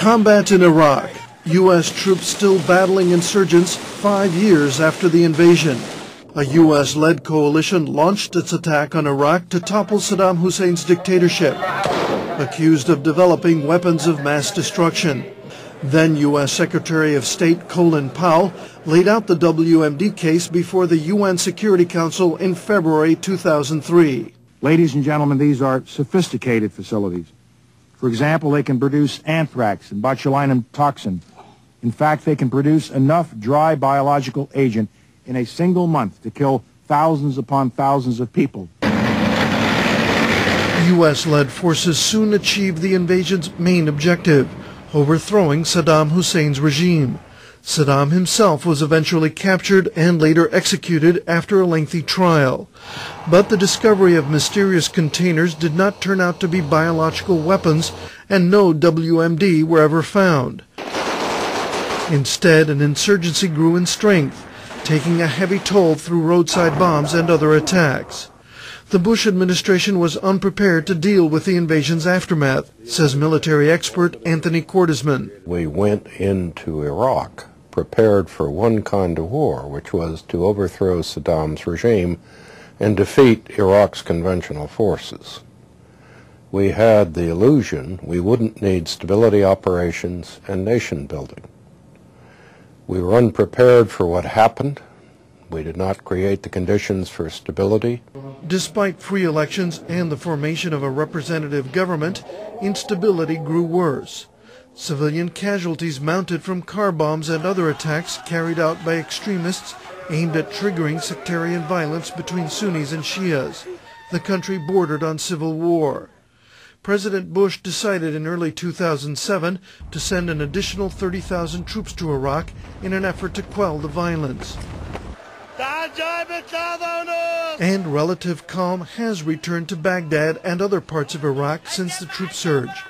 Combat in Iraq. U.S. troops still battling insurgents 5 years after the invasion. A U.S.-led coalition launched its attack on Iraq to topple Saddam Hussein's dictatorship, accused of developing weapons of mass destruction. Then U.S. Secretary of State Colin Powell laid out the WMD case before the UN Security Council in February 2003. Ladies and gentlemen, these are sophisticated facilities. For example, they can produce anthrax and botulinum toxin. In fact, they can produce enough dry biological agent in a single month to kill thousands upon thousands of people. U.S.-led forces soon achieved the invasion's main objective, overthrowing Saddam Hussein's regime. Saddam himself was eventually captured and later executed after a lengthy trial. But the discovery of mysterious containers did not turn out to be biological weapons, and no WMD were ever found. Instead, an insurgency grew in strength, taking a heavy toll through roadside bombs and other attacks. The Bush administration was unprepared to deal with the invasion's aftermath, says military expert Anthony Cordesman. We went into Iraq prepared for one kind of war, which was to overthrow Saddam's regime and defeat Iraq's conventional forces. We had the illusion we wouldn't need stability operations and nation building. We were unprepared for what happened. We did not create the conditions for stability. Despite free elections and the formation of a representative government, instability grew worse. Civilian casualties mounted from car bombs and other attacks carried out by extremists aimed at triggering sectarian violence between Sunnis and Shias. The country bordered on civil war. President Bush decided in early 2007 to send an additional 30,000 troops to Iraq in an effort to quell the violence. And relative calm has returned to Baghdad and other parts of Iraq since the troop surge.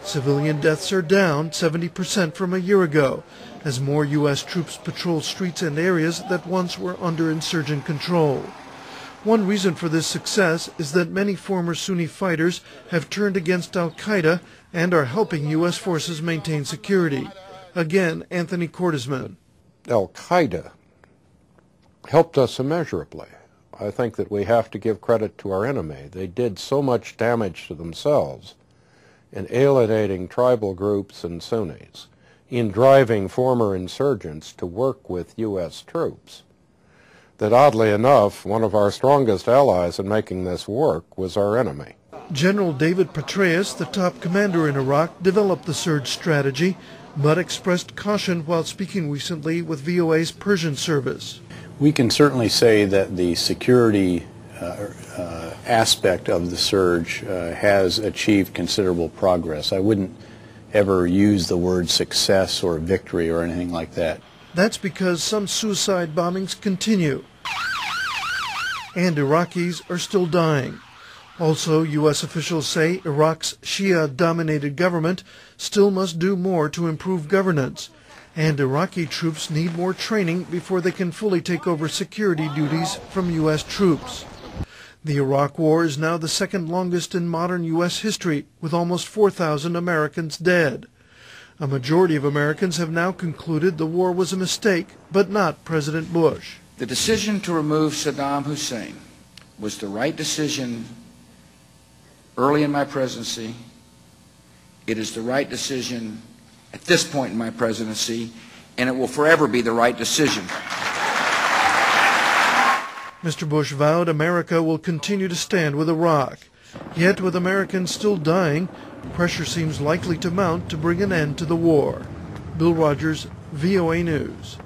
Civilian deaths are down 70% from a year ago, as more U.S. troops patrol streets and areas that once were under insurgent control. One reason for this success is that many former Sunni fighters have turned against al-Qaeda and are helping U.S. forces maintain security. Again, Anthony Cordesman. Al-Qaeda helped us immeasurably. I think that we have to give credit to our enemy. They did so much damage to themselves in alienating tribal groups and Sunnis, in driving former insurgents to work with U.S. troops, that oddly enough, one of our strongest allies in making this work was our enemy. General David Petraeus, the top commander in Iraq, developed the surge strategy, but expressed caution while speaking recently with VOA's Persian service. We can certainly say that the security aspect of the surge has achieved considerable progress. I wouldn't ever use the word success or victory or anything like that. That's because some suicide bombings continue, and Iraqis are still dying. Also, U.S. officials say Iraq's Shia-dominated government still must do more to improve governance, and Iraqi troops need more training before they can fully take over security duties from U.S. troops. The Iraq War is now the second longest in modern U.S. history, with almost 4,000 Americans dead. A majority of Americans have now concluded the war was a mistake, but not President Bush. The decision to remove Saddam Hussein was the right decision early in my presidency. It is the right decision at this point in my presidency, and it will forever be the right decision. Mr. Bush vowed America will continue to stand with Iraq. Yet, with Americans still dying, pressure seems likely to mount to bring an end to the war. Bill Rogers, VOA News.